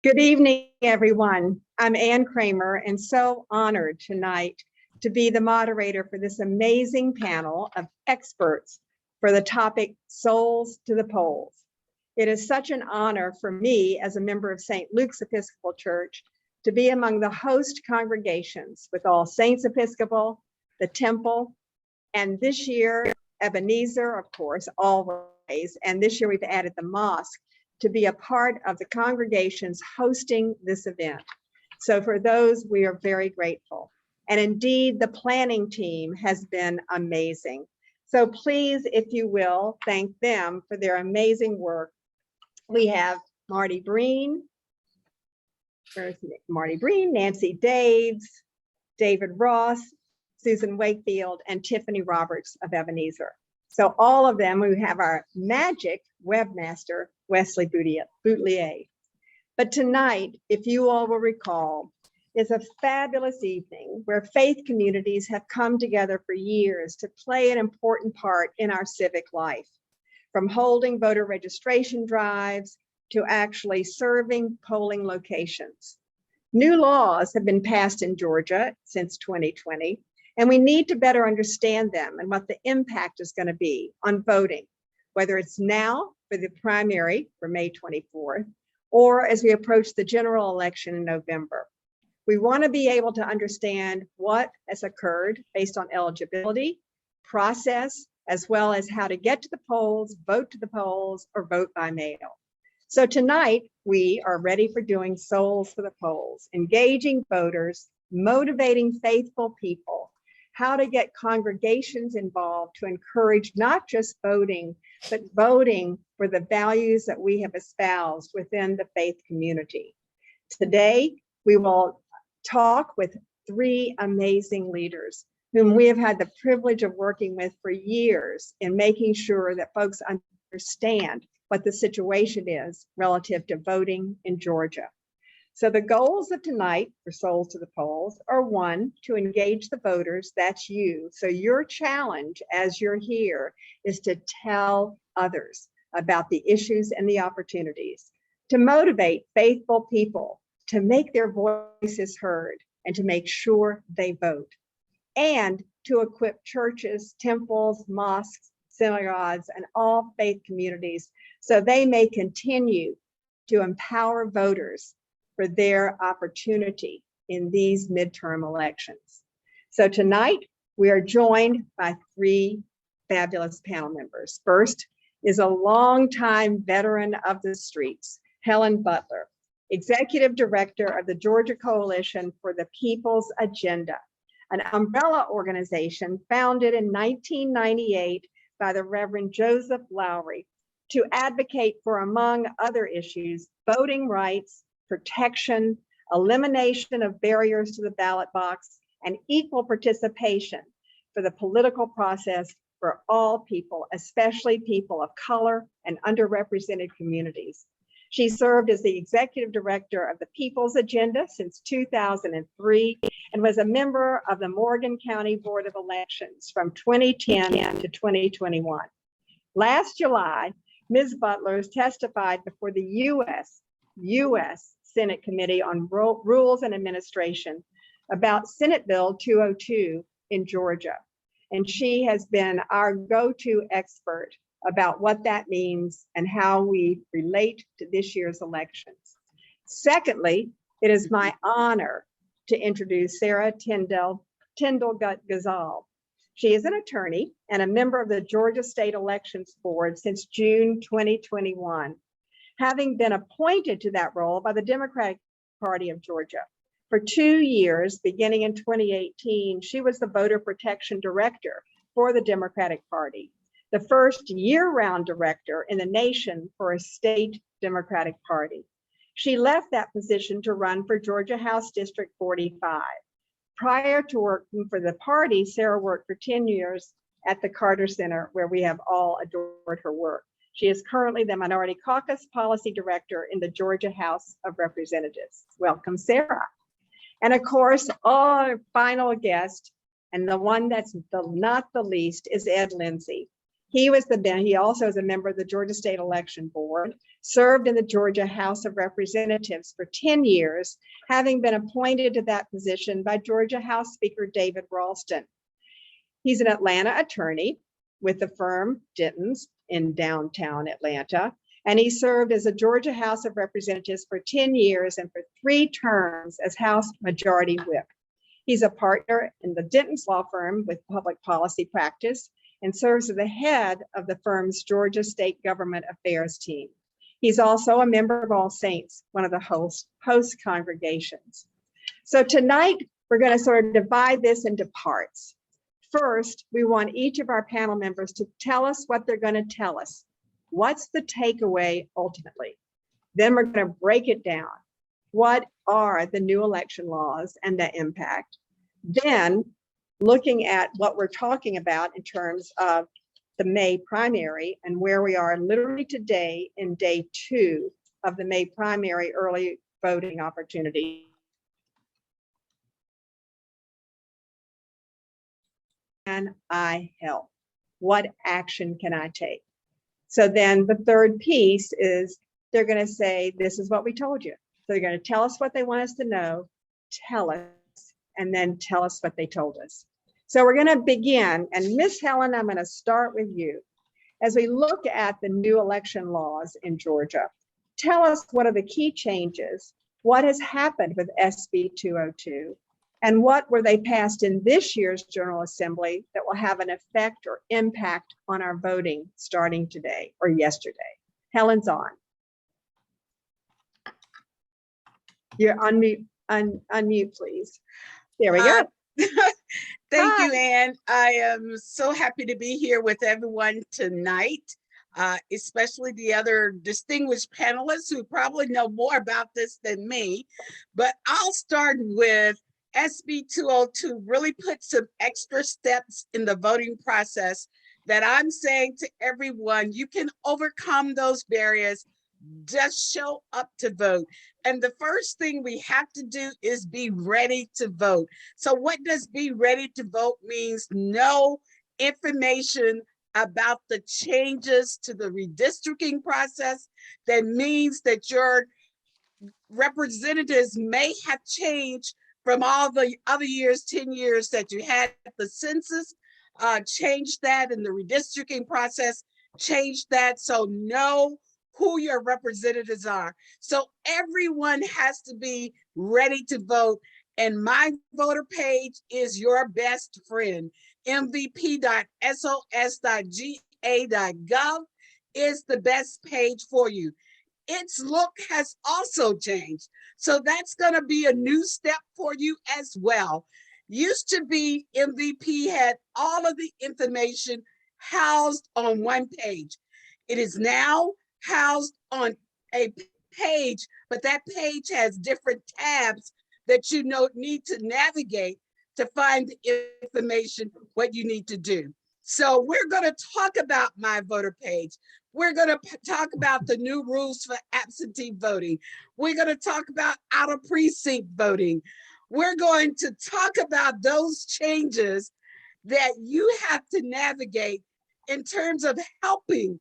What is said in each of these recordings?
Good evening, everyone. I'm Ann Cramer and so honored tonight to be the moderator for this amazing panel of experts for the topic Souls to the Polls. It is such an honor for me as a member of St. Luke's Episcopal Church to be among the host congregations with All Saints Episcopal, the Temple, and this year, Ebenezer, of course, always, and this year we've added the mosque to be a part of the congregations hosting this event. So for those, we are very grateful. And indeed, the planning team has been amazing. So please, if you will, thank them for their amazing work. We have Marty Breen, Nancy Daves, David Ross, Susan Wakefield, and Tiffany Roberts of Ebenezer. So all of them, we have our magic webmaster, Wesley Boutelier. But tonight, if you all will recall, is a fabulous evening where faith communities have come together for years to play an important part in our civic life, from holding voter registration drives to actually serving polling locations. New laws have been passed in Georgia since 2020, and we need to better understand them and what the impact is going to be on voting, whether it's now for the primary for May 24th, or as we approach the general election in November. We want to be able to understand what has occurred based on eligibility, process, as well as how to get to the polls, vote to the polls, or vote by mail. So tonight, we are ready for doing Souls for the Polls, engaging voters, motivating faithful people, how to get congregations involved to encourage not just voting, but voting for the values that we have espoused within the faith community. Today, we will talk with three amazing leaders whom we have had the privilege of working with for years in making sure that folks understand what the situation is relative to voting in Georgia. So the goals of tonight for Souls to the Polls are: one, to engage the voters, that's you. So your challenge as you're here is to tell others about the issues and the opportunities, to motivate faithful people, to make their voices heard, and to make sure they vote, and to equip churches, temples, mosques, synagogues, and all faith communities so they may continue to empower voters for their opportunity in these midterm elections. So tonight, we are joined by three fabulous panel members. First is a longtime veteran of the streets, Helen Butler, Executive Director of the Georgia Coalition for the People's Agenda, an umbrella organization founded in 1998 by the Reverend Joseph Lowry to advocate for, among other issues, voting rights, protection, elimination of barriers to the ballot box, and equal participation for the political process for all people, especially people of color and underrepresented communities. She served as the executive director of the People's Agenda since 2003 and was a member of the Morgan County Board of Elections from 2010 to 2021. Last July, Ms. Butler testified before the U.S. Senate Committee on Rules and Administration about Senate Bill 202 in Georgia. And she has been our go-to expert about what that means and how we relate to this year's elections. Secondly, it is my honor to introduce Sara Tindall Ghazal. She is an attorney and a member of the Georgia State Elections Board since June 2021, having been appointed to that role by the Democratic Party of Georgia. For 2 years, beginning in 2018, she was the voter protection director for the Democratic Party, the first year-round director in the nation for a state Democratic Party. She left that position to run for Georgia House District 45. Prior to working for the party, Sara worked for 10 years at the Carter Center, where we have all adored her work. She is currently the Minority Caucus Policy Director in the Georgia House of Representatives. Welcome, Sara. And of course, our final guest, and the one that's not the least, is Ed Lindsay. He also is a member of the Georgia State Election Board, served in the Georgia House of Representatives for 10 years, having been appointed to that position by Georgia House Speaker David Ralston. He's an Atlanta attorney with the firm Denton's in downtown Atlanta, and he served as a Georgia House of Representatives for 10 years and for 3 terms as House Majority Whip. He's a partner in the Denton's law firm with public policy practice and serves as the head of the firm's Georgia State Government Affairs team. He's also a member of All Saints, one of the host congregations. So tonight, we're going to sort of divide this into parts. First, we want each of our panel members to tell us what they're going to tell us. What's the takeaway ultimately? Then we're going to break it down. What are the new election laws and the impact? Then, looking at what we're talking about in terms of the May primary and where we are literally today in day 2 of the May primary early voting opportunity. Can I help? What action can I take? So then the third piece is they're going to say, this is what we told you. So they're going to tell us what they want us to know, tell us, and then tell us what they told us. So we're going to begin, and Miss Helen, I'm going to start with you. As we look at the new election laws in Georgia, tell us what are the key changes, what has happened with SB 202, and what were they passed in this year's General Assembly that will have an effect or impact on our voting starting today or yesterday. Helen's on. You're unmute, please. There we go. Thank you, Ann. I am so happy to be here with everyone tonight, especially the other distinguished panelists who probably know more about this than me. But I'll start with SB 202 really put some extra steps in the voting process that I'm saying to everyone, you can overcome those barriers. Just show up to vote. And the first thing we have to do is be ready to vote. So what does be ready to vote means? Know information about the changes to the redistricting process. That means that your representatives may have changed from all the other years, 10 years that you had the census, changed that, in the redistricting process, changed that. So know who your representatives are. So everyone has to be ready to vote. And my voter page is your best friend. mvp.sos.ga.gov is the best page for you. Its look has also changed. So that's going to be a new step for you as well. Used to be MVP had all of the information housed on one page. It is now housed on a page, but that page has different tabs that you need to navigate to find the information, what you need to do. So we're going to talk about my voter page. We're going to talk about the new rules for absentee voting. We're going to talk about out of precinct voting. We're going to talk about those changes that you have to navigate in terms of helping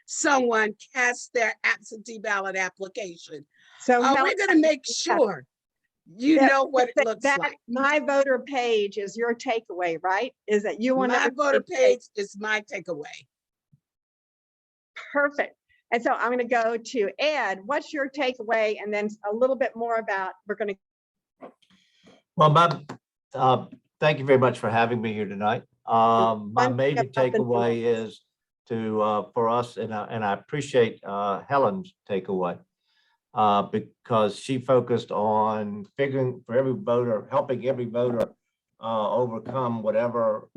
someone cast their absentee ballot application. So we're going to make sure you know what it looks like. My voter page is your takeaway, right? Is that you want my voter page is my takeaway. Perfect. And so I'm going to go to Ed. What's your takeaway? And then a little bit more about, we're going to. Well, thank you very much for having me here tonight. My major takeaway is for us, and I appreciate Helen's takeaway because she focused on figuring for every voter, helping every voter overcome whatever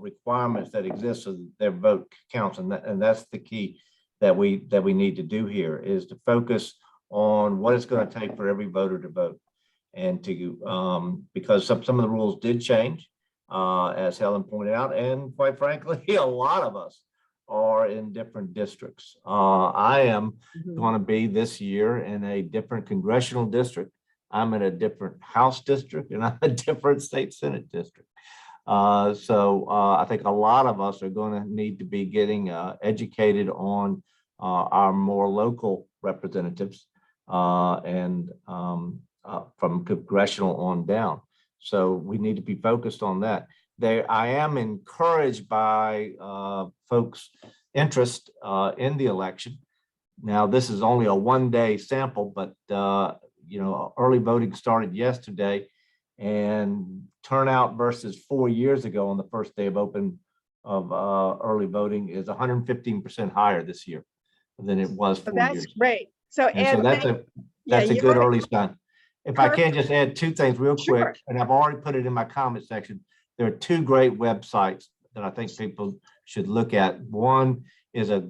requirements that exist so that their vote counts, and that's the key that we need to do here, is to focus on what it's going to take for every voter to vote, and to because some of the rules did change, as Helen pointed out, and quite frankly, a lot of us are in different districts. I am going to be this year in a different congressional district. I'm in a different House district, and I'm a different state Senate district. I think a lot of us are going to need to be getting educated on our more local representatives and from congressional on down. So we need to be focused on that. I am encouraged by folks' interest in the election. Now, this is only a one-day sample, but early voting started yesterday, and turnout versus 4 years ago on the first day of early voting is 115% higher this year than it was 4 years. That's great. So And Ed, so that's a good early sign. If I can just add two things real quick, and I've already put it in my comment section. There are two great websites that I think people should look at. One is a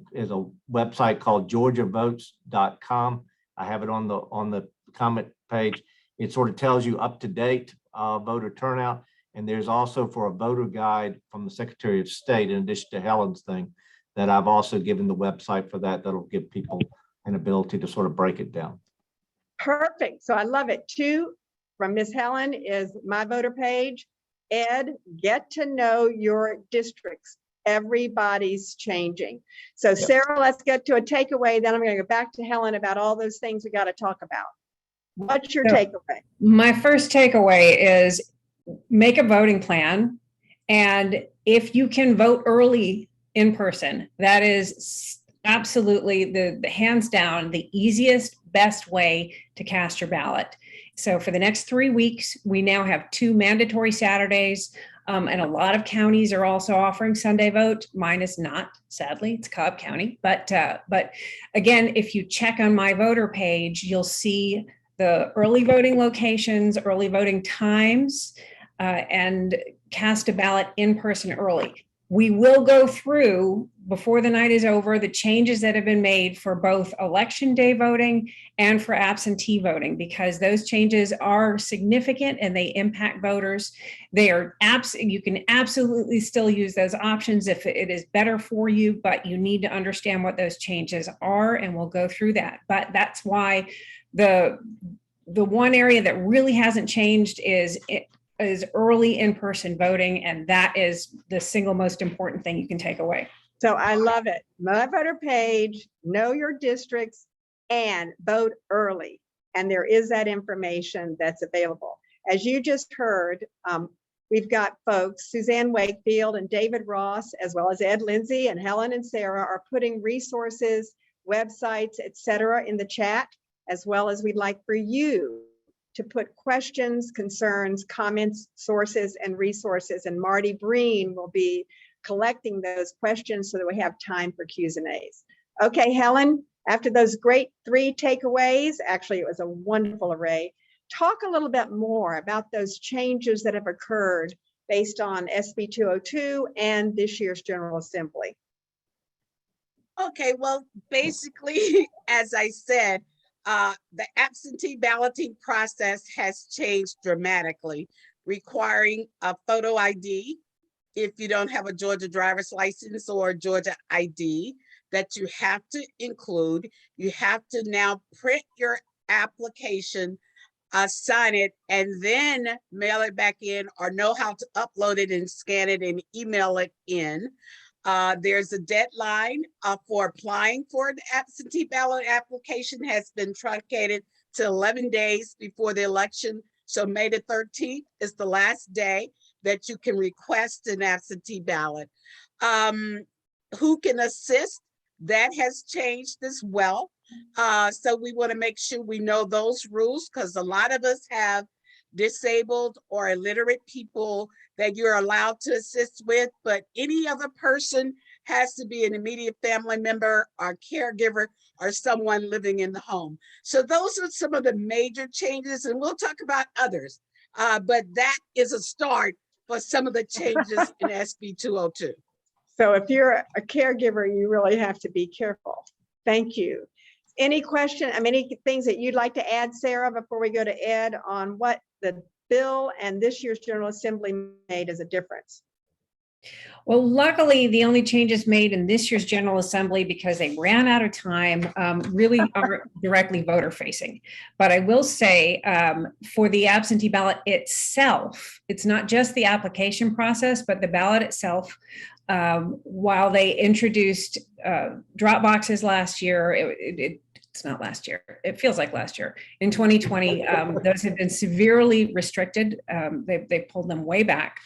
website called georgiavotes.com. I have it on the comment page. It sort of tells you up to date voter turnout. And there's also for a voter guide from the Secretary of State, in addition to Helen's thing, that I've also given the website for that'll give people an ability to sort of break it down. Perfect. So I love it. Two from Miss Helen is my voter page. Ed, get to know your districts. Everybody's changing. So Yep. Sarah, let's get to a takeaway. Then I'm going to go back to Helen about all those things we got to talk about. What's your takeaway? My first takeaway is make a voting plan. And if you can vote early in person, that is absolutely the hands down, the easiest, best way to cast your ballot. So for the next 3 weeks, we now have 2 mandatory Saturdays. And a lot of counties are also offering Sunday vote. Mine is not, sadly, it's Cobb County. But again, if you check on my voter page, you'll see the early voting locations, early voting times, and cast a ballot in person early. We will go through, before the night is over, the changes that have been made for both election day voting and for absentee voting, because those changes are significant and they impact voters. They are you can absolutely still use those options if it is better for you, but you need to understand what those changes are, and we'll go through that. But that's why the one area that really hasn't changed is early in-person voting, and that is the single most important thing you can take away. So I love it. My voter page, know your districts, and vote early. And there is that information that's available. As you just heard, we've got folks, Suzanne Wakefield and David Ross, as well as Ed Lindsay and Helen and Sarah, are putting resources, websites, etc. in the chat, as well as we'd like for you to put questions, concerns, comments, sources, and resources. And Marty Breen will be collecting those questions so that we have time for Q's and A's. Okay, Helen, after those great 3 takeaways, actually it was a wonderful array, talk a little bit more about those changes that have occurred based on SB 202 and this year's General Assembly. Okay, well, basically, as I said, the absentee balloting process has changed dramatically, requiring a photo ID if you don't have a Georgia driver's license or a Georgia ID that you have to include. You have to now print your application, sign it, and then mail it back in, or know how to upload it and scan it and email it in. There's a deadline for applying for the absentee ballot application has been truncated to 11 days before the election. So May the 13th is the last day that you can request an absentee ballot. Who can assist? That has changed as well. So we want to make sure we know those rules, because a lot of us have disabled or illiterate people that you're allowed to assist with, but any other person has to be an immediate family member or caregiver or someone living in the home. So those are some of the major changes, and we'll talk about others, but that is a start for some of the changes in SB 202. So if you're a caregiver, you really have to be careful. Thank you. Any question, any things that you'd like to add, Sarah, before we go to Ed, on what the bill and this year's General Assembly made as a difference? Well, luckily, the only changes made in this year's General Assembly, because they ran out of time, really aren't directly voter facing. But I will say, for the absentee ballot itself, it's not just the application process, but the ballot itself. While they introduced drop boxes last year, it's not last year. It feels like last year. In 2020, those have been severely restricted. They pulled them way back.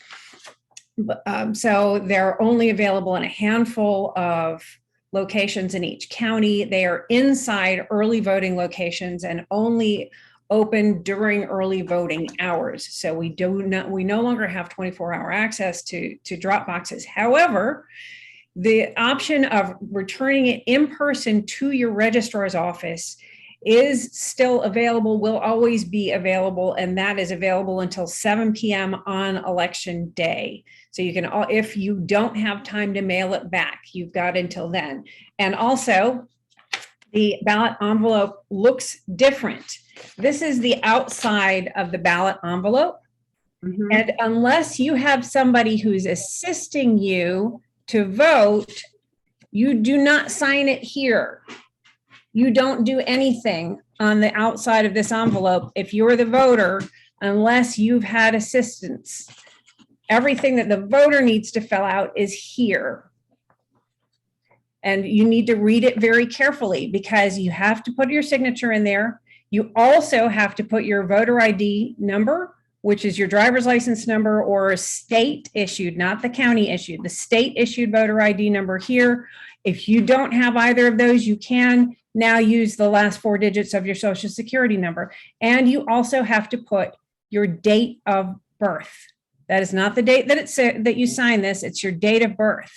So they're only available in a handful of locations in each county. They are inside early voting locations and only open during early voting hours. So we no longer have 24-hour access to drop boxes. However, the option of returning it in person to your registrar's office is still available, will always be available, and that is available until 7 p.m. on election day. So you can, if you don't have time to mail it back, you've got until then. And also, the ballot envelope looks different. This is the outside of the ballot envelope. Mm-hmm. And unless you have somebody who's assisting you to vote, you do not sign it here. You don't do anything on the outside of this envelope if you're the voter, unless you've had assistance. Everything that the voter needs to fill out is here. And you need to read it very carefully, because you have to put your signature in there. You also have to put your voter ID number, which is your driver's license number, or a state issued, not the county issued, the state issued voter ID number here. If you don't have either of those, you can now use the last 4 digits of your social security number. And you also have to put your date of birth. That is not the date that you sign this, it's your date of birth.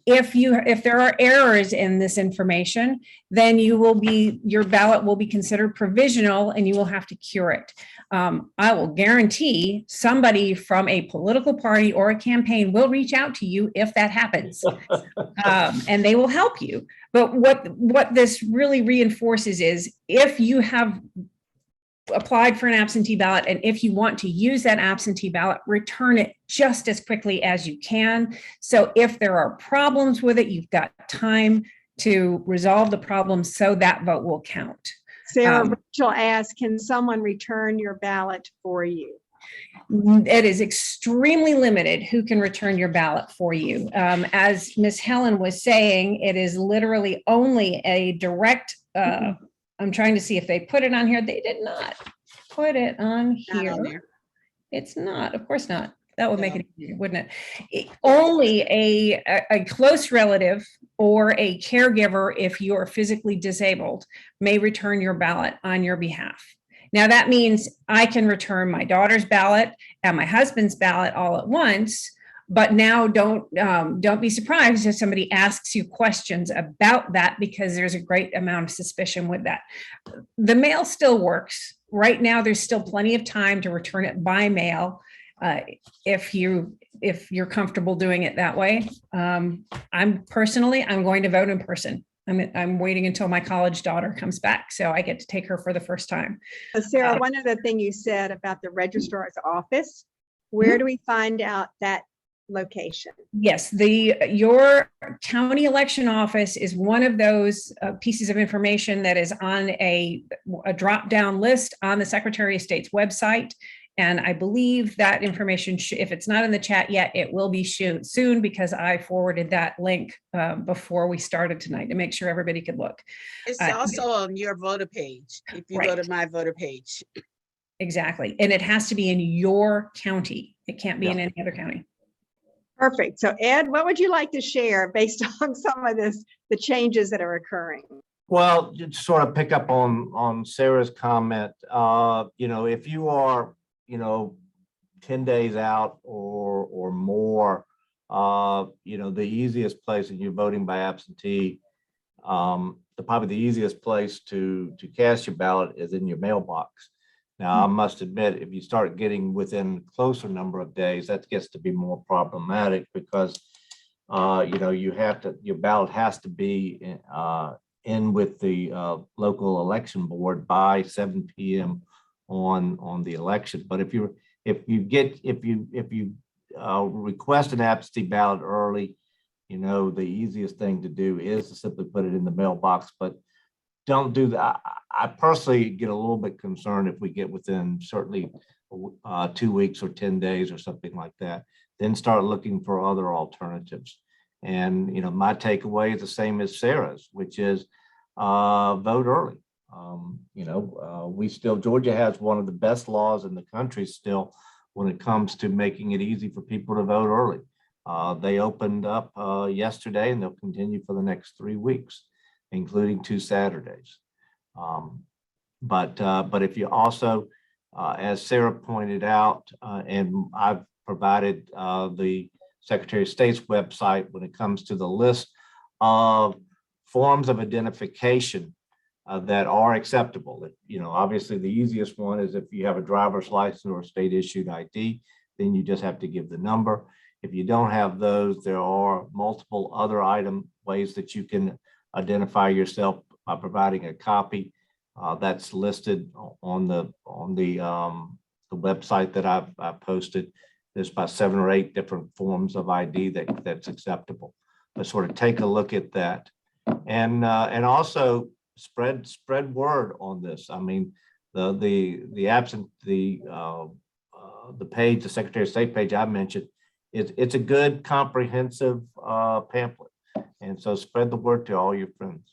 If there are errors in this information, then your ballot will be considered provisional and you will have to cure it. I will guarantee somebody from a political party or a campaign will reach out to you if that happens, and they will help you. But what this really reinforces is, if you have applied for an absentee ballot, and if you want to use that absentee ballot, return it just as quickly as you can. So if there are problems with it, you've got time to resolve the problem, so that vote will count. Sarah, Rachel asked, can someone return your ballot for you? It is extremely limited who can return your ballot for you. As Ms. Helen was saying, it is literally only a direct, I'm trying to see if they put it on here. They did not put it on here. It's not, of course not. That would make it easier, wouldn't it? Only a close relative or a caregiver, if you are physically disabled, may return your ballot on your behalf. Now that means I can return my daughter's ballot and my husband's ballot all at once. But now don't be surprised if somebody asks you questions about that, because there's a great amount of suspicion with that. The mail still works. Right now, there's still plenty of time to return it by mail if you're comfortable doing it that way. I'm going to vote in person. I'm waiting until my college daughter comes back, so I get to take her for the first time. So Sarah, one other thing you said about the registrar's office, where do we find out that location? Yes, your county election office is one of those pieces of information that is on a drop-down list on the Secretary of State's website. And I believe that information, if it's not in the chat yet, it will be soon, because I forwarded that link before we started tonight to make sure everybody could look. It's also on your voter page, if you go to my voter page. Exactly. And it has to be in your county. It can't be in any other county. Perfect. So Ed, what would you like to share based on some of the changes that are occurring? Well, to sort of pick up on Sarah's comment, if you are, 10 days out or more, the easiest place, and you're voting by absentee, probably the easiest place to cast your ballot is in your mailbox. Now, I must admit, if you start getting within a closer number of days, that gets to be more problematic, because your ballot has to be in with the local election board by 7 p.m. on the election. But if you request an absentee ballot early, the easiest thing to do is to simply put it in the mailbox, but don't do that. I personally get a little bit concerned if we get within certainly 2 weeks or 10 days or something like that, then start looking for other alternatives. And, my takeaway is the same as Sarah's, which is vote early. Georgia has one of the best laws in the country still when it comes to making it easy for people to vote early. They opened up yesterday, and they'll continue for the next 3 weeks, including 2 Saturdays. But if you also, as Sara pointed out, and I've provided the Secretary of State's website when it comes to the list of forms of identification that are acceptable. Obviously the easiest one is if you have a driver's license or a state issued ID, then you just have to give the number. If you don't have those, there are multiple other ways that you can identify yourself by providing a copy that's listed on the website that I've posted. There's about 7 or 8 different forms of ID that's acceptable. But sort of take a look at that, and also spread word on this. I mean, the page, the Secretary of State page I mentioned, it's a good comprehensive pamphlet, and so spread the word to all your friends.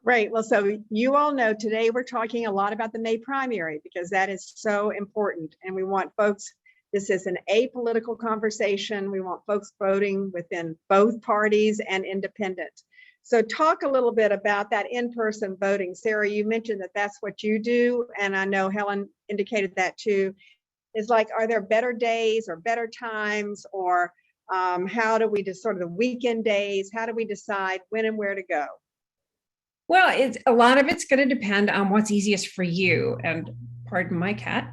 Great. Well, so you all know today we're talking a lot about the May primary because that is so important, and we want folks. This is an apolitical conversation. We want folks voting within both parties and independent. So talk a little bit about that in-person voting. Sara, you mentioned that that's what you do, and I know Helen indicated that too. Is like, are there better days or better times, or how do we just sort of the weekend days? How do we decide when and where to go? Well, a lot of it's going to depend on what's easiest for you. And pardon my cat.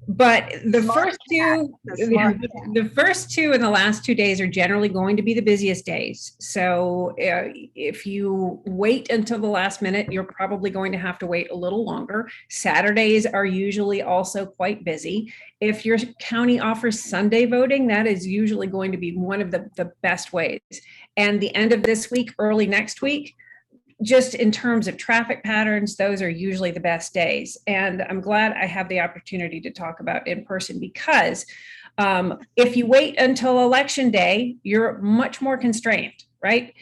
But the first two and the last 2 days are generally going to be the busiest days. So if you wait until the last minute, you're probably going to have to wait a little longer. Saturdays are usually also quite busy. If your county offers Sunday voting, that is usually going to be one of the best ways. And the end of this week, early next week, just in terms of traffic patterns, those are usually the best days. And I'm glad I have the opportunity to talk about in person, because if you wait until election day, you're much more constrained, right?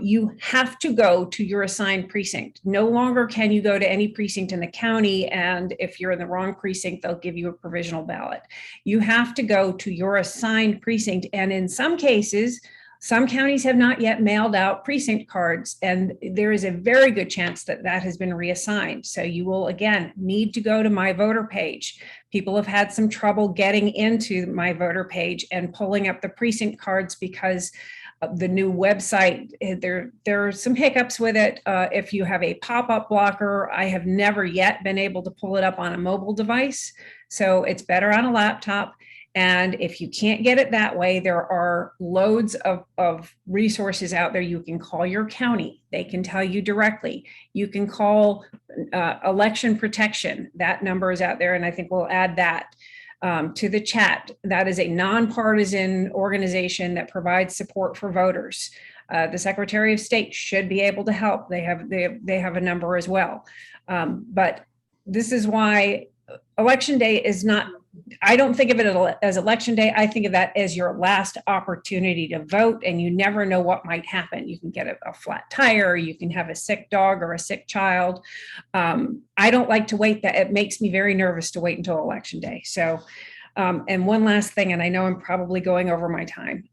You have to go to your assigned precinct. No longer can you go to any precinct in the county, and if you're in the wrong precinct, they'll give you a provisional ballot. You have to go to your assigned precinct, and in some cases, some counties have not yet mailed out precinct cards, and there is a very good chance that that has been reassigned. So you will, again, need to go to My Voter page. People have had some trouble getting into My Voter page and pulling up the precinct cards because of the new website. There are some hiccups with it. If you have a pop-up blocker, I have never yet been able to pull it up on a mobile device. So it's better on a laptop. And if you can't get it that way, there are loads of resources out there. You can call your county. They can tell you directly. You can call election protection. That number is out there, and I think we'll add that to the chat. That is a nonpartisan organization that provides support for voters. The Secretary of State should be able to help. They have a number as well. But this is why Election Day is not, I don't think of it as Election Day. I think of that as your last opportunity to vote, and you never know what might happen. You can get a flat tire, you can have a sick dog or a sick child. I don't like to wait. That it makes me very nervous to wait until Election Day. So, and one last thing, and I know I'm probably going over my time.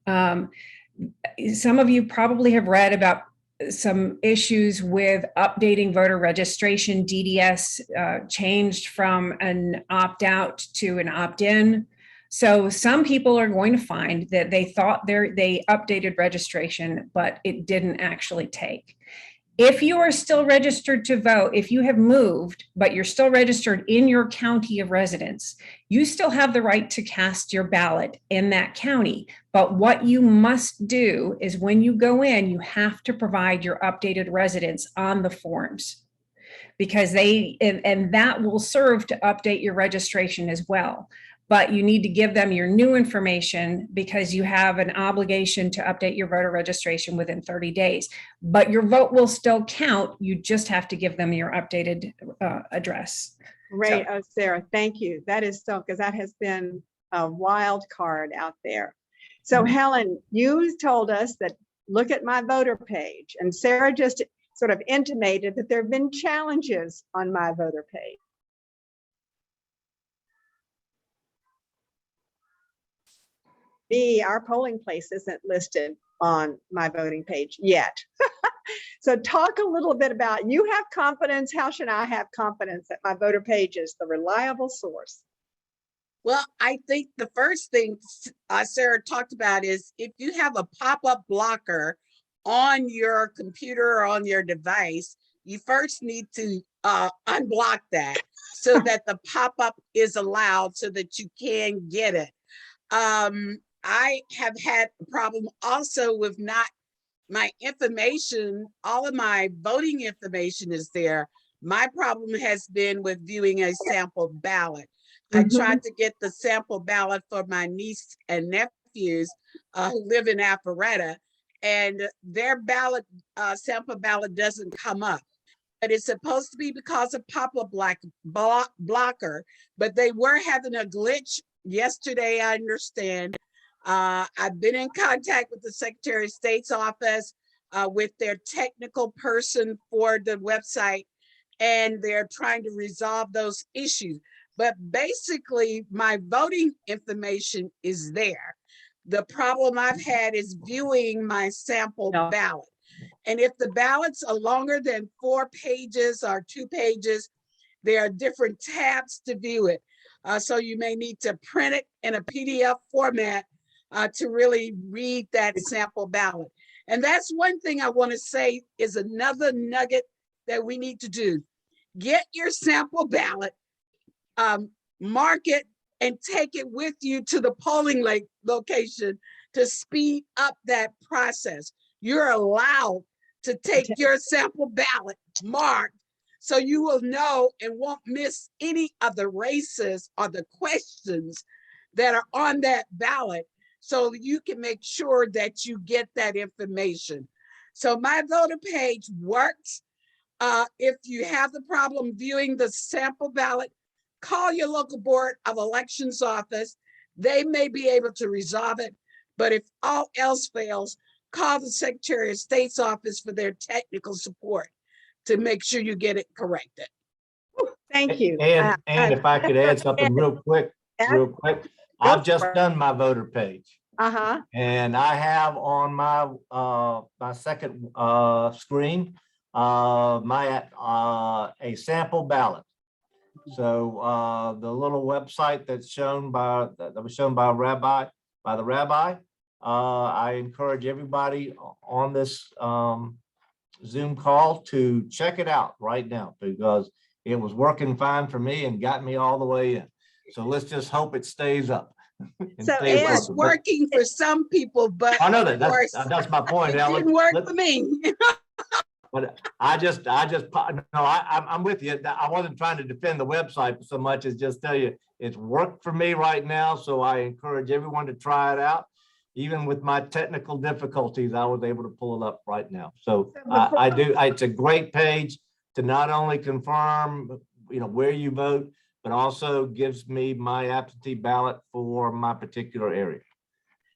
Some of you probably have read about some issues with updating voter registration. DDS changed from an opt-out to an opt-in. So some people are going to find that they thought they updated registration, but it didn't actually take. If you are still registered to vote, if you have moved, but you're still registered in your county of residence, you still have the right to cast your ballot in that county. But what you must do is when you go in, you have to provide your updated residence on the forms, because and that will serve to update your registration as well. but you need to give them your new information because you have an obligation to update your voter registration within 30 days. But your vote will still count. You just have to give them your updated address. Great. So- Oh, Sarah, thank you. That is so, because that has been a wild card out there. So Helen, you told us that look at my voter page, and Sarah just sort of intimated that there have been challenges on my voter page. Our polling place isn't listed on my voting page yet. So talk a little bit about, you have confidence. How should I have confidence that my voter page is the reliable source? Well, I think the first thing Sarah talked about is if you have a pop-up blocker on your computer or on your device, you first need to unblock that so that the pop-up is allowed so that you can get it. I have had a problem also with not my information, all of my voting information is there. My problem has been with viewing a sample ballot. I tried to get the sample ballot for my niece and nephews who live in Alpharetta, and their ballot, sample ballot doesn't come up. But it's supposed to be because of pop-up blocker, but they were having a glitch yesterday, I understand. I've been in contact with the Secretary of State's office, with their technical person for the website, and they're trying to resolve those issues. But basically, my voting information is there. The problem I've had is viewing my sample ballot. And if the ballots are longer than 4 pages or 2 pages, there are different tabs to view it. So you may need to print it in a PDF format to really read that sample ballot. And that's one thing I want to say is another nugget that we need to do. Get your sample ballot, mark it, and take it with you to the polling location to speed up that process. You're allowed to take your sample ballot marked so you will know and won't miss any of the races or the questions that are on that ballot, so you can make sure that you get that information. So my voter page works. If you have the problem viewing the sample ballot, call your local board of elections office. They may be able to resolve it, but if all else fails, call the Secretary of State's office for their technical support to make sure you get it corrected. Thank you. And if I could add something real quick, I've just done my voter page. And I have on my my second screen a sample ballot. So the little website that was shown by the rabbi. I encourage everybody on this Zoom call to check it out right now, because it was working fine for me and got me all the way in. So let's just hope it stays up. So It's working for some people, but I know that's my point. it didn't work for me. But I'm with you. I wasn't trying to defend the website so much as just tell you it's worked for me right now. So I encourage everyone to try it out. Even with my technical difficulties, I was able to pull it up right now. So it's a great page to not only confirm, where you vote, but also gives me my absentee ballot for my particular area.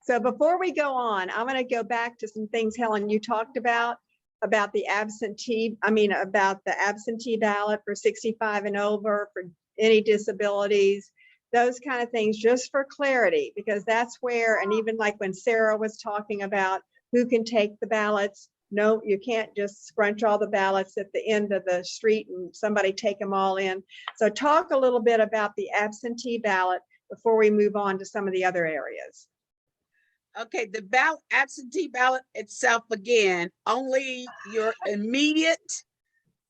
So before we go on, I'm going to go back to some things, Helen, you talked about the absentee ballot for 65 and over, for any disabilities, those kind of things, just for clarity, because that's where, and even like when Sarah was talking about who can take the ballots, no, you can't just scrunch all the ballots at the end of the street and somebody take them all in. So talk a little bit about the absentee ballot before we move on to some of the other areas. Okay, the absentee ballot itself, again, only your immediate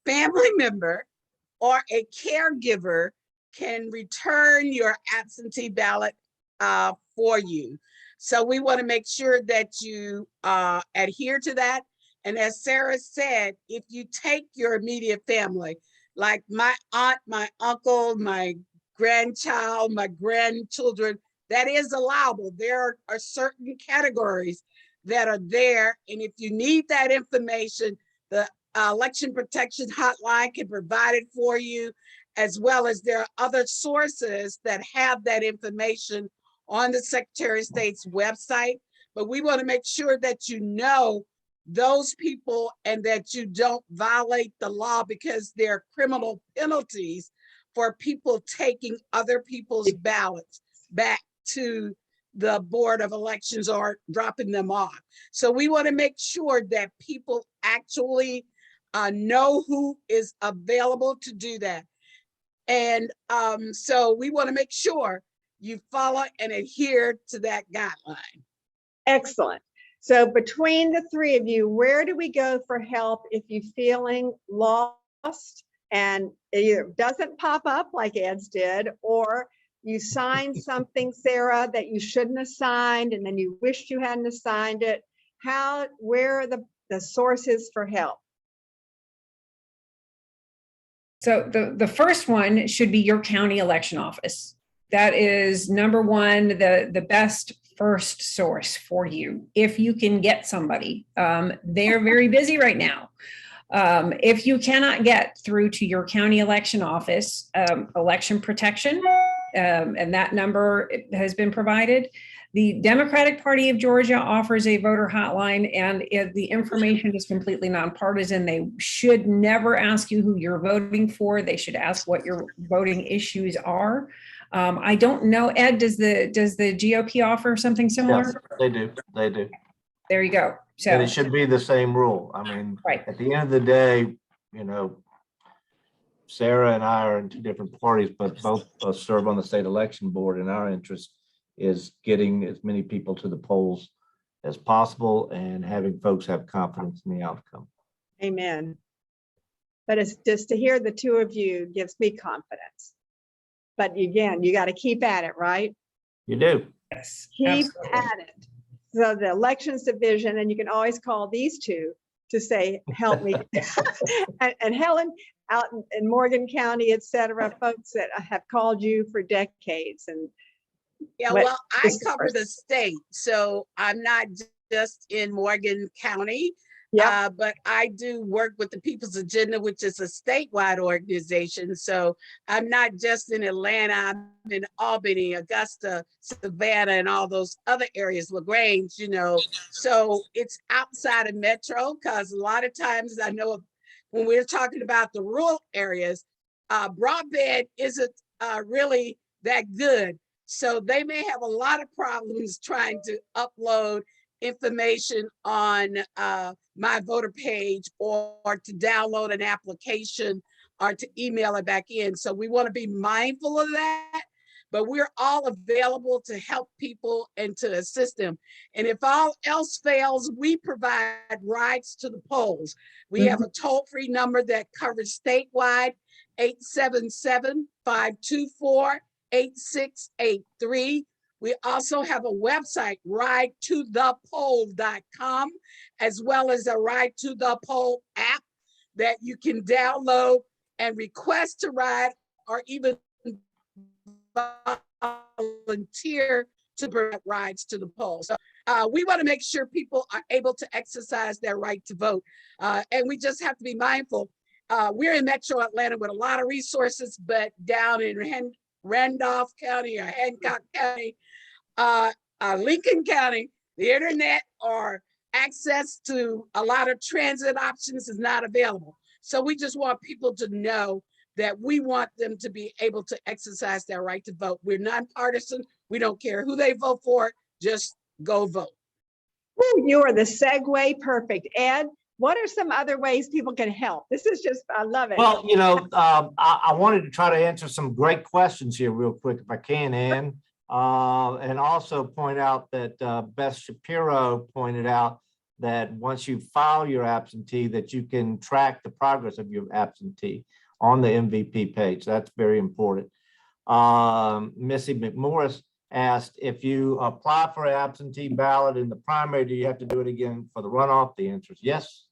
family member or a caregiver can return your absentee ballot for you. So we want to make sure that you adhere to that. And as Sarah said, if you take your immediate family, like my aunt, my uncle, my grandchild, my grandchildren, that is allowable. There are certain categories that are there. And if you need that information, the election protection hotline can provide it for you, as well as there are other sources that have that information on the Secretary of State's website. But we want to make sure that you know those people and that you don't violate the law, because there are criminal penalties for people taking other people's ballots back to the Board of Elections or dropping them off. So we want to make sure that people actually know who is available to do that. And so we want to make sure you follow and adhere to that guideline. Excellent. So between the three of you, where do we go for help if you're feeling lost and it either doesn't pop up like Ed's did, or you signed something, Sarah, that you shouldn't have signed, and then you wished you hadn't have signed it? Where are the sources for help? So the first one should be your county election office. That is number one, the best first source for you. If you can get somebody, they're very busy right now. If you cannot get through to your county election office, election protection, and that number has been provided. The Democratic Party of Georgia offers a voter hotline, and the information is completely nonpartisan. They should never ask you who you're voting for. They should ask what your voting issues are. I don't know, Ed, does the GOP offer something similar? Yes, they do. They do. There you go. So And it should be the same rule. I mean, right. At the end of the day, you know, Sarah and I are in two different parties, but both serve on the state election board, and our interest is getting as many people to the polls as possible and having folks have confidence in the outcome. Amen. But it's just to hear the two of you gives me confidence. But again, you got to keep at it, right? You do. Yes. Keep Absolutely. at it. So the elections division, and you can always call these two to say, help me. and Helen out in Morgan County, et cetera, folks that have called you for decades. And yeah, well, I cover the state, so I'm not just in Morgan County. Yeah, But I do work with the People's Agenda, which is a statewide organization. So I'm not just in Atlanta, I'm in Albany, Augusta, Savannah, and all those other areas, LaGrange, you know. So it's outside of Metro, because a lot of times I know when we're talking about the rural areas, broadband isn't really that good. So they may have a lot of problems trying to upload information on my voter page, or to download an application, or to email it back in. So we want to be mindful of that, but we're all available to help people and to assist them. And if all else fails, we provide rides to the polls. We have a toll-free number that covers statewide, 877-524-8683. We also have a website, ridetothepoll.com, as well as a Ride to the Poll app that you can download and request to ride, or even volunteer to bring rides to the poll. So we want to make sure people are able to exercise their right to vote. And we just have to be mindful. We're in Metro Atlanta with a lot of resources, but down in Randolph County or Hancock County, Lincoln County, the internet or access to a lot of transit options is not available. So we just want people to know that we want them to be able to exercise their right to vote. We're nonpartisan. We don't care who they vote for, just go vote. Ooh, you are the segue perfect. Ed, what are some other ways people can help? This is just, I love it. Well, you know, I wanted to try to answer some great questions here real quick, if I can, Ann. And also point out that Beth Shapiro pointed out that once you file your absentee, that you can track the progress of your absentee on the MVP page. That's very important. Missy McMorris asked, if you apply for an absentee ballot in the primary, do you have to do it again for the runoff? The answer is yes.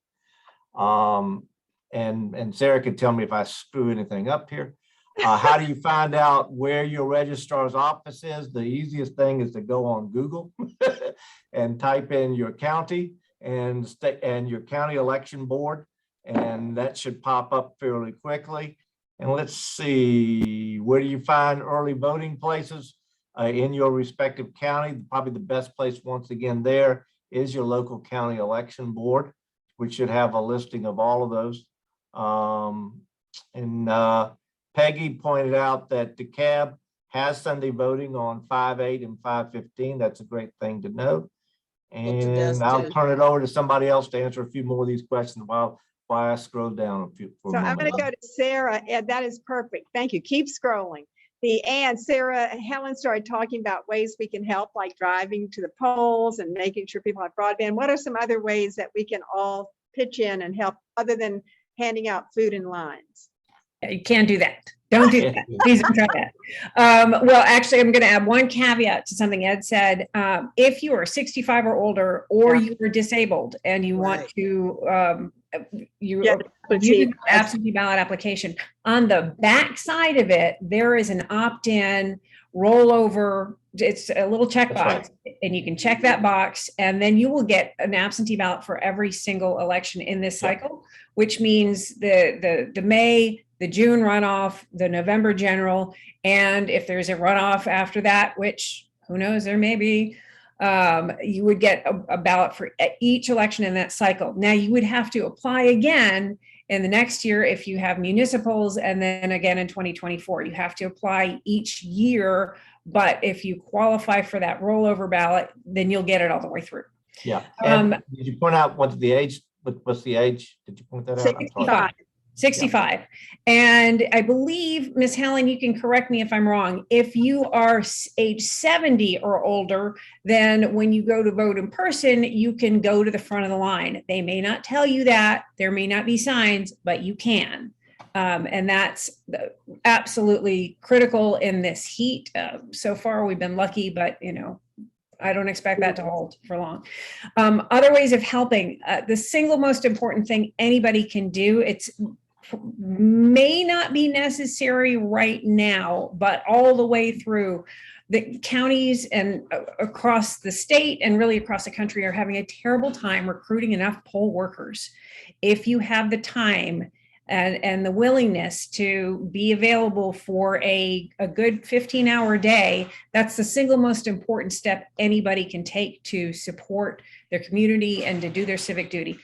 And Sarah could tell me if I screw anything up here. How do you find out where your registrar's office is? The easiest thing is to go on Google and type in your county and your county election board, and that should pop up fairly quickly. And let's see, where do you find early voting places in your respective county? Probably the best place, once again, there is your local county election board, which should have a listing of all of those. Peggy pointed out that DeKalb has Sunday voting on 5/8 and 5/15. That's a great thing to know. And I'll turn it over to somebody else to answer a few more of these questions while I scroll down a few. So I'm going to go to Sarah, and that is perfect. Thank you. Keep scrolling. Sarah, Helen started talking about ways we can help, like driving to the polls and making sure people have broadband. What are some other ways that we can all pitch in and help other than handing out food in lines? You can't do that. Don't do that. Please don't try that. Well, actually, I'm going to add one caveat to something Ed said. If you are 65 or older, or you are disabled and you want to use an absentee ballot application, on the back side of it, there is an opt-in rollover. It's a little checkbox, and you can check that box, and then you will get an absentee ballot for every single election in this cycle, which means the May, the June runoff, the November general, and if there's a runoff after that, which who knows, there may be, you would get a ballot for each election in that cycle. Now you would have to apply again in the next year if you have municipals, and then again in 2024, you have to apply each year. But if you qualify for that rollover ballot, then you'll get it all the way through. Yeah. Did you point out what's the age? What's the age? Did you point that out? 65. 65. Yeah. And I believe, Miss Helen, you can correct me if I'm wrong. If you are age 70 or older, then when you go to vote in person, you can go to the front of the line. They may not tell you that. There may not be signs, but you can. And that's absolutely critical in this heat. So far, we've been lucky, but I don't expect that to hold for long. Other ways of helping, the single most important thing anybody can do, it's may not be necessary right now, but all the way through the counties and across the state and really across the country are having a terrible time recruiting enough poll workers. If you have the time and the willingness to be available for a good 15-hour day, that's the single most important step anybody can take to support their community and to do their civic duty.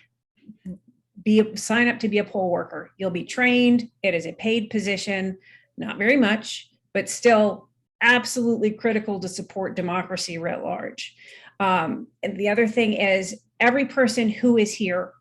Sign up to be a poll worker. You'll be trained. It is a paid position, not very much, but still absolutely critical to support democracy writ large. And the other thing is, every person who is here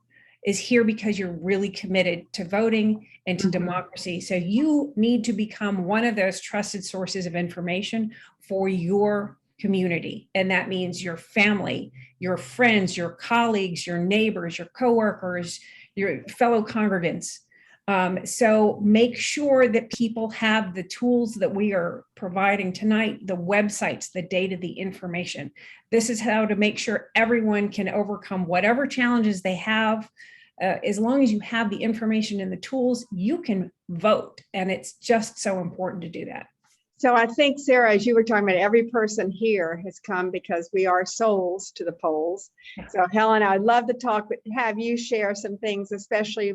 because you're really committed to voting and to democracy. So you need to become one of those trusted sources of information for your community. And that means your family, your friends, your colleagues, your neighbors, your coworkers, your fellow congregants. So make sure that people have the tools that we are providing tonight, the websites, the data, the information. This is how to make sure everyone can overcome whatever challenges they have. As long as you have the information and the tools, you can vote. And it's just so important to do that. So I think, Sarah, as you were talking about, every person here has come because we are souls to the polls. So Helen, I'd love to have you share some things, especially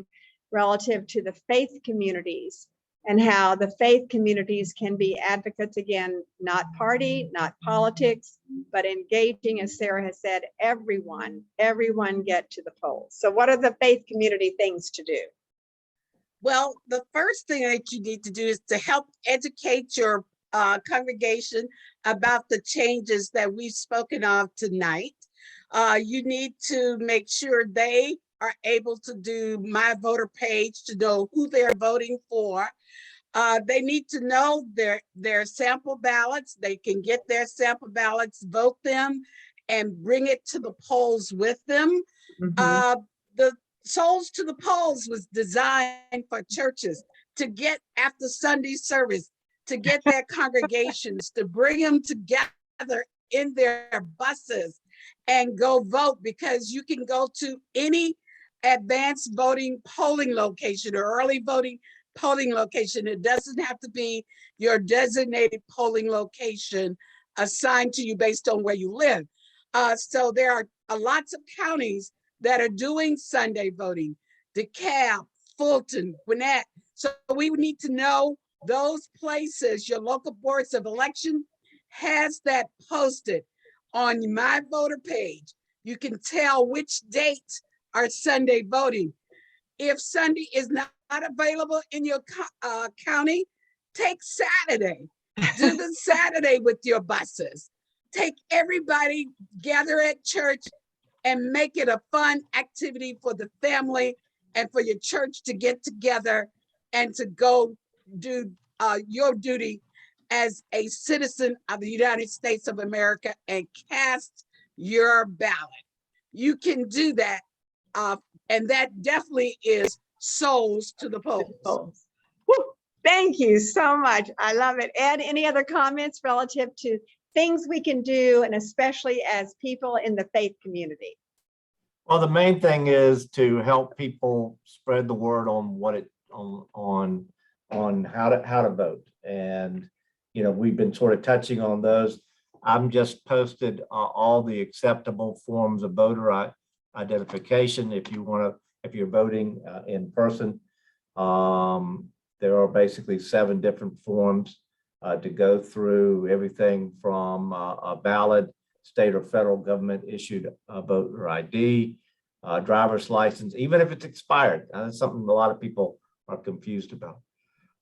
relative to the faith communities and how the faith communities can be advocates, again, not party, not politics, but engaging, as Sarah has said, everyone get to the polls. So what are the faith community things to do? Well, the first thing that you need to do is to help educate your congregation about the changes that we've spoken of tonight. You need to make sure they are able to do My Voter page to know who they're voting for. They need to know their sample ballots. They can get their sample ballots, vote them, and bring it to the polls with them. The Souls to the Polls was designed for churches to get after Sunday service, to get their congregations, to bring them together in their buses and go vote, because you can go to any advanced voting polling location or early voting polling location. It doesn't have to be your designated polling location assigned to you based on where you live. So there are lots of counties that are doing Sunday voting, DeKalb, Fulton, Gwinnett. So we need to know those places. Your local boards of election has that posted on my voter page. You can tell which dates are Sunday voting. If Sunday is not available in your county, take Saturday. Do the Saturday with your buses. Take everybody, gather at church, and make it a fun activity for the family and for your church to get together and to go do your duty as a citizen of the United States of America and cast your ballot. You can do that. And that definitely is souls to the polls. Woo. Thank you so much. I love it. Ed, any other comments relative to things we can do, and especially as people in the faith community? Well, the main thing is to help people spread the word on what it on how to vote. And we've been sort of touching on those. I'm just posted all the acceptable forms of voter identification if you're voting in person. There are basically 7 different forms to go through, everything from a valid state or federal government issued voter ID, driver's license, even if it's expired. That's something a lot of people are confused about.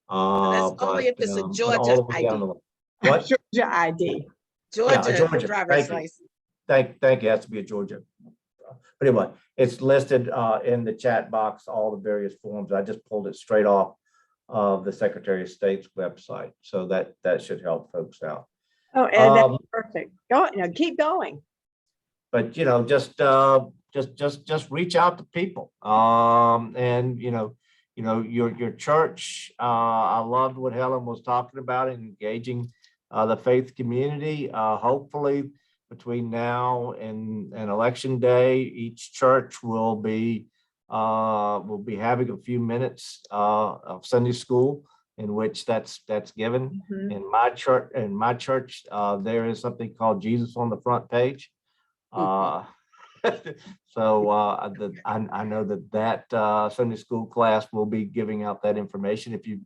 That's only if it's a Georgia ID. What? Georgia ID. Georgia Georgia. driver's license. Thank you. It has to be a Georgia. But anyway, it's listed in the chat box, all the various forms. I just pulled it straight off of the Secretary of State's website. So that should help folks out. Oh, Ed, that's perfect. Go, keep going. But just reach out to people. And your church. I loved what Helen was talking about, engaging the faith community. Hopefully, between now and election day, each church will be having a few minutes of Sunday school in which that's given. Mhm. In my church, there is something called Jesus on the Front Page. So I know that Sunday school class will be giving out that information if you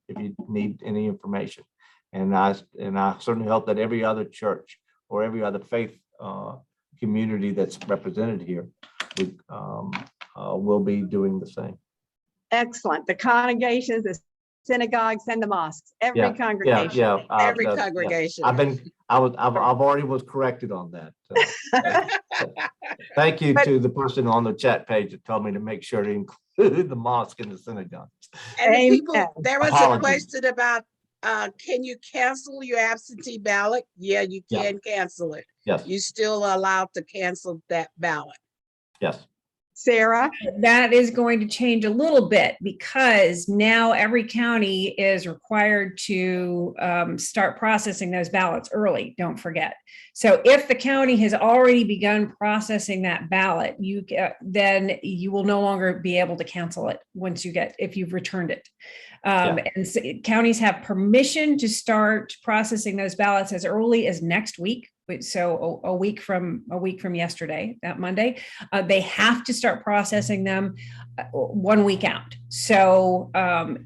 need any information, and I certainly hope that every other church or every other faith community that's represented here will be doing the same. Excellent. The congregations, the synagogues, and the mosques. Every congregation. Every congregation. I've already was corrected on that. So, thank you to the person on the chat page that told me to make sure to include the mosque and the synagogue. And the people, there was Apologies. a question about, can you cancel your absentee ballot? Yeah, you can cancel it. Yes. You're still allowed to cancel that ballot. Yes. Sarah? That is going to change a little bit because now every county is required to start processing those ballots early, don't forget. So if the county has already begun processing that ballot, then you will no longer be able to cancel it if you've returned it. And so counties have permission to start processing those ballots as early as next week. So a week from yesterday, that Monday, they have to start processing them 1 week out. So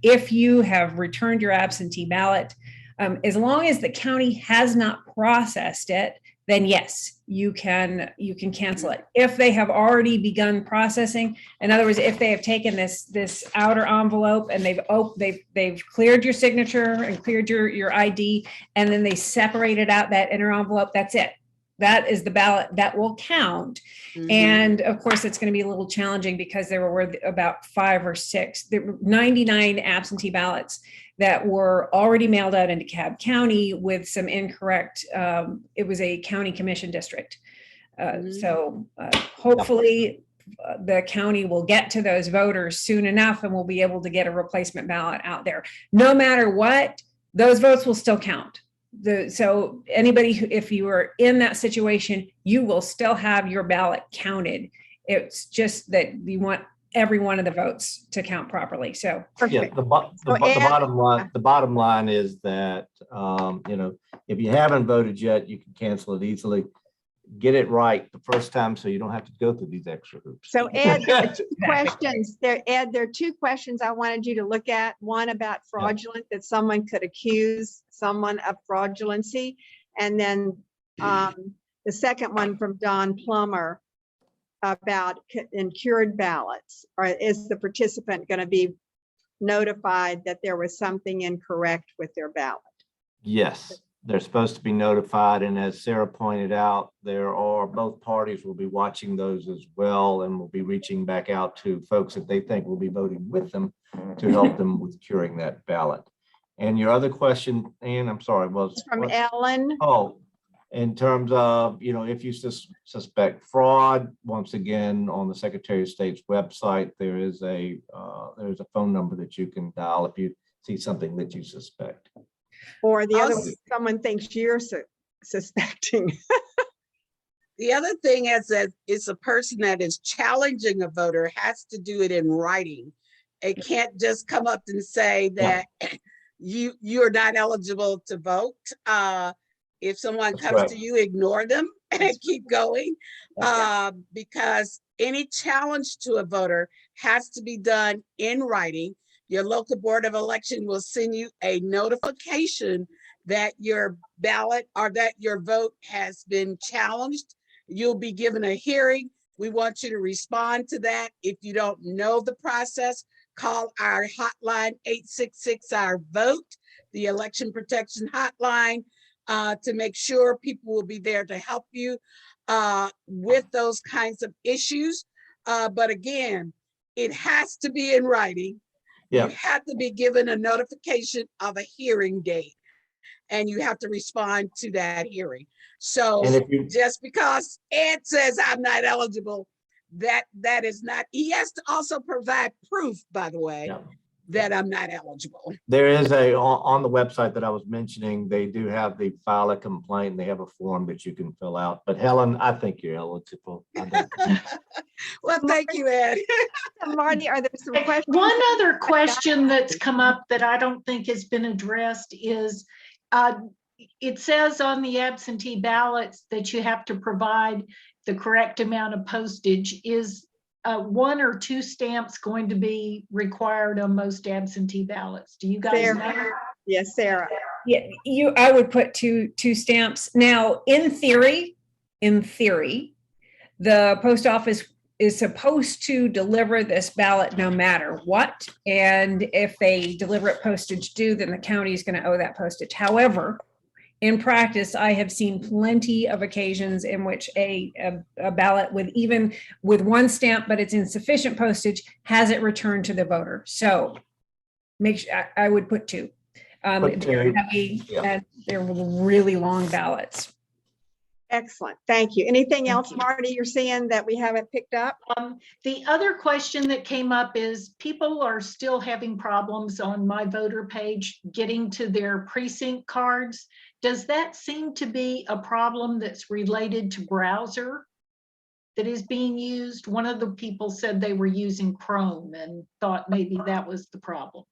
if you have returned your absentee ballot, as long as the county has not processed it, then yes, you can cancel it. If they have already begun processing, in other words, if they have taken this outer envelope and they've cleared your signature and cleared your ID, and then they separated out that inner envelope, that's it. That is the ballot that will count. Mm-hmm. And of course, it's going to be a little challenging because there were about 5 or 6, there were 99 absentee ballots that were already mailed out into DeKalb County with some incorrect, it was a county commission district. So hopefully the county will get to those voters soon enough and we'll be able to get a replacement ballot out there. No matter what, those votes will still count. So anybody if you are in that situation, you will still have your ballot counted. It's just that you want every one of the votes to count properly. So Yeah, Perfect. the So add- bottom line is that, if you haven't voted yet, you can cancel it easily. Get it right the first time so you don't have to go through these extra hoops. So Ed, there are two questions there. Ed, there are two questions I wanted you to look at. One about fraudulent, that someone could accuse someone of fraudulency. And then the second one from Don Plummer about incured ballots. Or is the participant going to be notified that there was something incorrect with their ballot? Yes, they're supposed to be notified. And as Sarah pointed out, both parties will be watching those as well and will be reaching back out to folks that they think will be voting with them to help them with curing that ballot. And your other question, Ann, I'm sorry, was From Ellen. Oh, in terms of, if you suspect fraud, once again, on the Secretary of State's website, there's a phone number that you can dial if you see something that you suspect. Or the other one, someone thinks you're suspecting. The other is that it's a person that is challenging a voter has to do it in writing. It can't just come up and say that you're not eligible to vote. If someone comes to you, ignore them and keep going, because any challenge to a voter has to be done in writing. Your local board of election will send you a notification that your ballot or that your vote has been challenged. You'll be given a hearing. We want you to respond to that. If you don't know the process, call our hotline, 866-OUR-VOTE, the election protection hotline, to make sure people will be there to help you with those kinds of issues. But again, it has to be in writing. You have to be given a notification of a hearing date, and you have to respond to that hearing. So just because Ed says I'm not eligible, that is not, he has to also provide proof, by the way, that I'm not eligible. There is on the website that I was mentioning, they do have the file a complaint. They have a form that you can fill out. But Helen, I think you're eligible. Well, thank you, Ed. Marty, are there some questions? One other question that's come up that I don't think has been addressed is, it says on the absentee ballots that you have to provide the correct amount of postage. Is 1 or 2 stamps going to be required on most absentee ballots? Do you guys know? Yes, Sarah. yeah, I would put two stamps. Now, in theory, the post office is supposed to deliver this ballot no matter what. And if they deliver it postage due, then the county is going to owe that postage. However, in practice, I have seen plenty of occasions in which a ballot with 1 stamp, but it's insufficient postage, has it returned to the voter. So I would put 2. They're heavy, and they're really long ballots. Excellent. Thank you. Anything else, Marty, you're seeing that we haven't picked up? The other question that came up is people are still having problems on my voter page getting to their precinct cards. Does that seem to be a problem that's related to browser that is being used? One of the people said they were using Chrome and thought maybe that was the problem.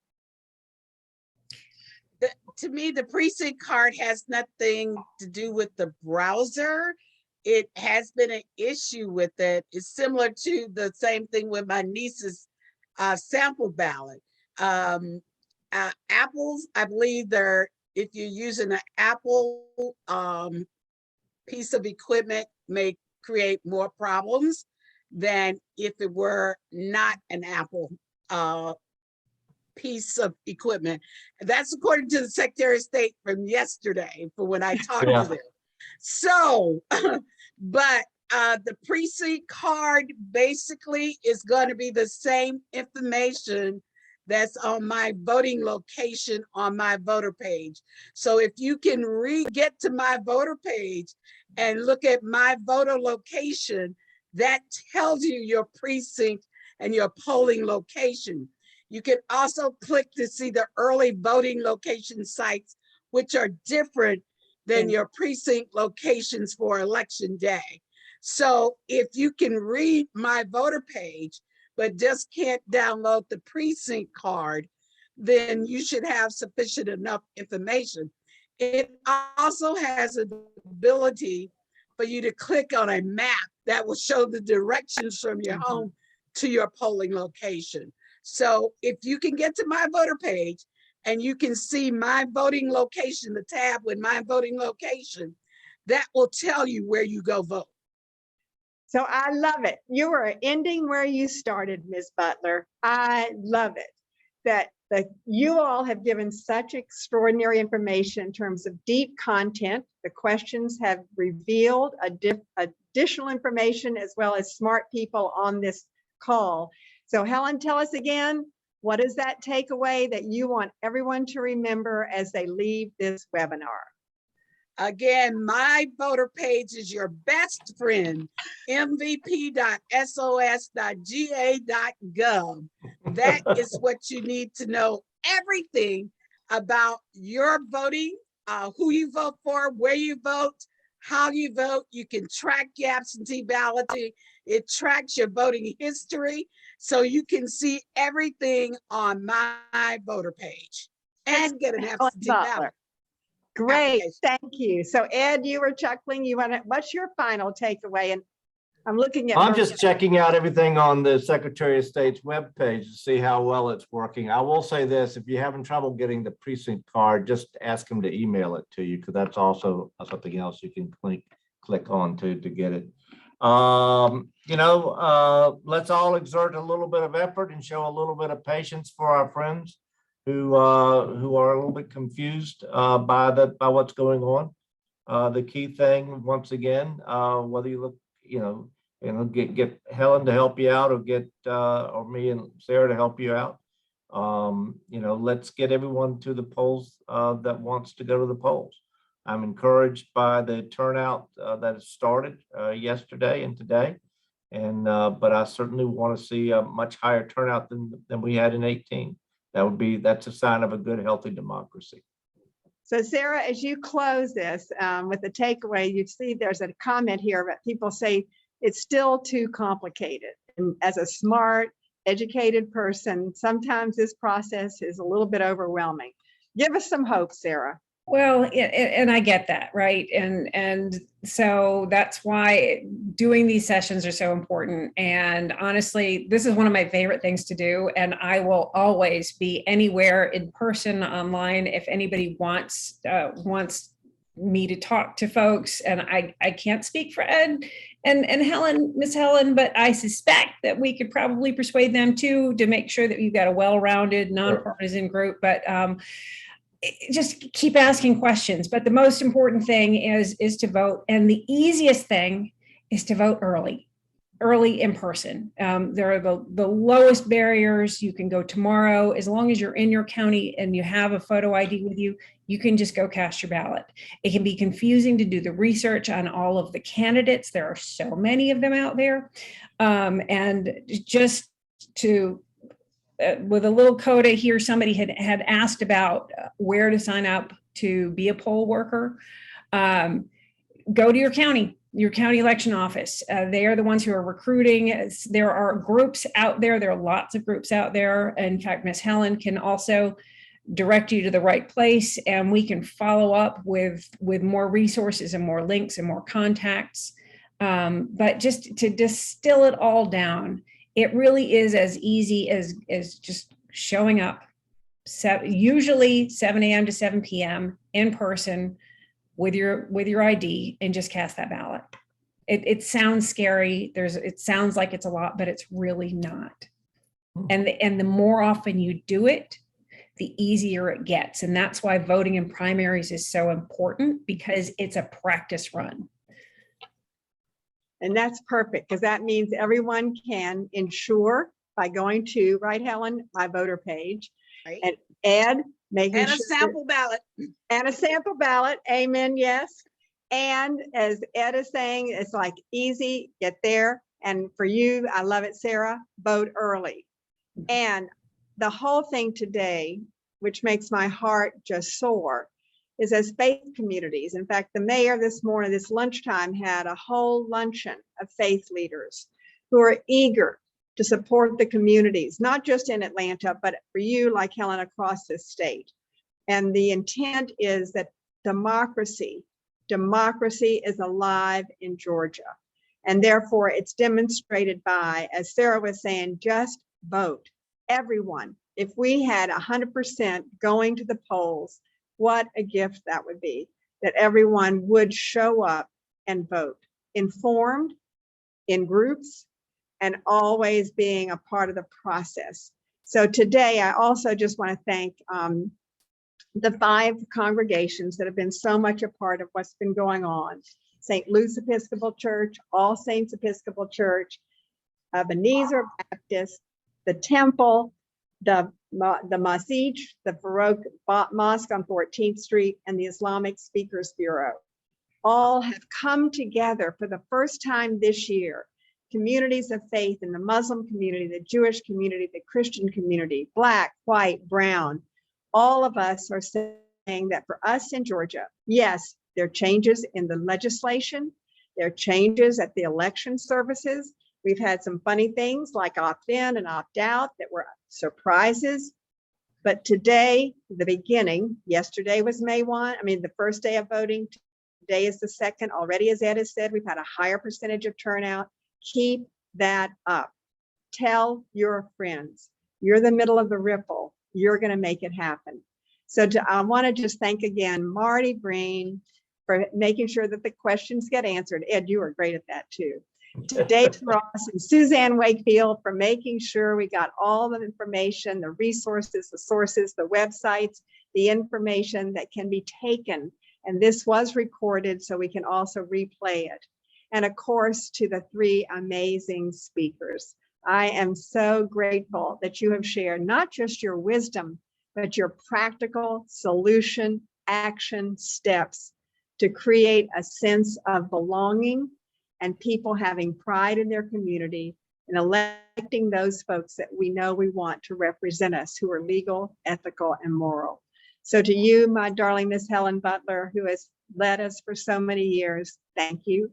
To me, the precinct card has nothing to do with the browser. It has been an issue with it. It's similar to the same thing with my niece's sample ballot. Apples, I believe if you're using an Apple piece of equipment, may create more problems than if it were not an Apple piece of equipment. That's according to the Secretary of State from yesterday, for when I talked to them. So, but the precinct card basically is going to be the same information that's on my voting location on my voter page. So if you can get to my voter page and look at my voter location, that tells you your precinct and your polling location. You can also click to see the early voting location sites, which are different than your precinct locations for election day. So if you can read my voter page, but just can't download the precinct card, then you should have sufficient enough information. It also has the ability for you to click on a map that will show the directions from your home to your polling location. So if you can get to my voter page and you can see my voting location, the tab with my voting location, that will tell you where you go vote. So I love it. You are ending where you started, Ms. Butler. I love it that you all have given such extraordinary information in terms of deep content. The questions have revealed additional information as well as smart people on this call. So Helen, tell us again, what is that takeaway that you want everyone to remember as they leave this webinar? Again, my voter page is your best friend, mvp.sos.ga.gov. That is what you need to know, everything about your voting, who you vote for, where you vote, how you vote. You can track your absentee balloting. It tracks your voting history. So you can see everything on my voter page and get an absentee ballot. Great, thank you. So Ed, you were chuckling. What's your final takeaway? And I'm looking at. I'm just checking out everything on the Secretary of State's webpage to see how well it's working. I will say this: if you're having trouble getting the precinct card, just ask him to email it to you, because that's also something else you can click on to get it. Let's all exert a little bit of effort and show a little bit of patience for our friends who are a little bit confused by what's going on. The key thing, once again, whether you look, get Helen to help you out, or get or me and Sarah to help you out. Let's get everyone to the polls that wants to go to the polls. I'm encouraged by the turnout that has started yesterday and today, but I certainly want to see a much higher turnout than we had in 2018. That's a sign of a good, healthy democracy. So Sarah, as you close this with the takeaway, you see there's a comment here, but people say it's still too complicated. And as a smart, educated person, sometimes this process is a little bit overwhelming. Give us some hope, Sarah. Well, and I get that, right? And so that's why doing these sessions are so important. And honestly, this is one of my favorite things to do. And I will always be anywhere in person, online, if anybody wants me to talk to folks. And I can't speak for Ed and Helen, Miss Helen, but I suspect that we could probably persuade them too, to make sure that you've got a well-rounded, nonpartisan group. But just keep asking questions. But the most important thing is to vote. And the easiest thing is to vote early in person. There are the lowest barriers. You can go tomorrow. As long as you're in your county and you have a photo ID with you, you can just go cast your ballot. It can be confusing to do the research on all of the candidates. There are so many of them out there. And just to with a little coda here, somebody had asked about where to sign up to be a poll worker. Go to your county election office. They are the ones who are recruiting. There are groups out there. There are lots of groups out there. In fact, Miss Helen can also direct you to the right place, and we can follow up with more resources and more links and more contacts. But just to distill it all down, it really is as easy as just showing up, usually 7 a.m. to 7 p.m. in person with your ID, and just cast that ballot. It sounds scary. It sounds like it's a lot, but it's really not. And the more often you do it, the easier it gets. And that's why voting in primaries is so important, because it's a practice run. And that's perfect, because that means everyone can ensure by going to, right, Helen, my voter page, Right. and add, making And a sure sample ballot. and a sample ballot. Amen. Yes. And as Ed is saying, it's like easy, get there. And for you, I love it, Sarah, vote early. And the whole thing today, which makes my heart just soar, is as faith communities. In fact, the mayor this morning, this lunchtime, had a whole luncheon of faith leaders who are eager to support the communities, not just in Atlanta, but for you, like Helen, across the state. And the intent is that democracy is alive in Georgia. And therefore it's demonstrated by, as Sara was saying, just vote. Everyone. If we had 100% going to the polls, what a gift that would be, that everyone would show up and vote, informed, in groups, and always being a part of the process. So today, I also just want to thank the 5 congregations that have been so much a part of what's been going on. St. Luke's Episcopal Church, All Saints Episcopal Church, Ebenezer Baptist, the Temple, the Masjid, the Farouk Mosque on 14th Street, and the Islamic Speakers Bureau. All have come together for the first time this year. Communities of faith in the Muslim community, the Jewish community, the Christian community, Black, white, brown. All of us are saying that for us in Georgia, yes, there are changes in the legislation. There are changes at the election services. We've had some funny things like opt-in and opt-out that were surprises. But today, the beginning, yesterday was May 1, the first day of voting. Today is the second. Already, as Ed has said, we've had a higher percentage of turnout. Keep that up. Tell your friends. You're the middle of the ripple. You're going to make it happen. So I want to just thank again Marty Breen for making sure that the questions get answered. Ed, you were great at that too. To Dave Ross and Suzanne Wakefield for making sure we got all the information, the resources, the sources, the websites, the information that can be taken. And this was recorded so we can also replay it. And of course, to the 3 amazing speakers. I am so grateful that you have shared not just your wisdom, but your practical solution, action steps to create a sense of belonging and people having pride in their community and electing those folks that we know we want to represent us, who are legal, ethical, and moral. So to you, my darling Miss Helen Butler, who has led us for so many years, thank you.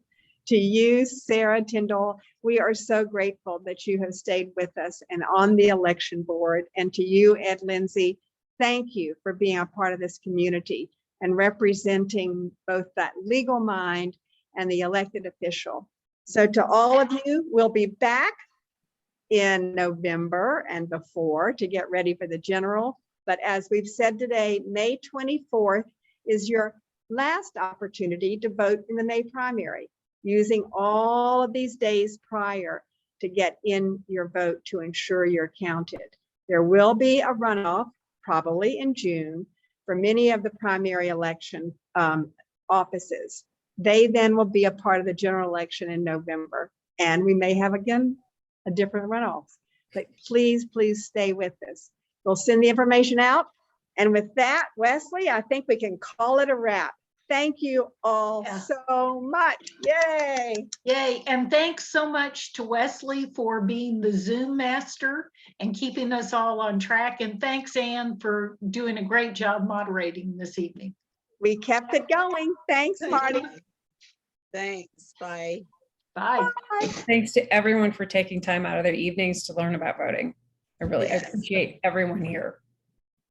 To you, Sara Tindall, we are so grateful that you have stayed with us and on the election board. And to you, Ed Lindsay, thank you for being a part of this community and representing both that legal mind and the elected official. So to all of you, we'll be back in November and before to get ready for the general. But as we've said today, May 24th is your last opportunity to vote in the May primary, using all of these days prior to get in your vote to ensure you're counted. There will be a runoff, probably in June, for many of the primary election offices. They then will be a part of the general election in November, and we may have again a different runoff. But please, please stay with us. We'll send the information out. And with that, Wesley, I think we can call it a wrap. Thank you all so much. Yay. Yay. And thanks so much to Wesley for being the Zoom master and keeping us all on track. And thanks, Anne, for doing a great job moderating this evening. We kept it going. Thanks, Marty. Thanks. Bye. Bye. Bye. Thanks to everyone for taking time out of their evenings to learn about voting. I Yes. appreciate everyone here.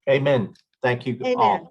Amen. Thank you all. Amen.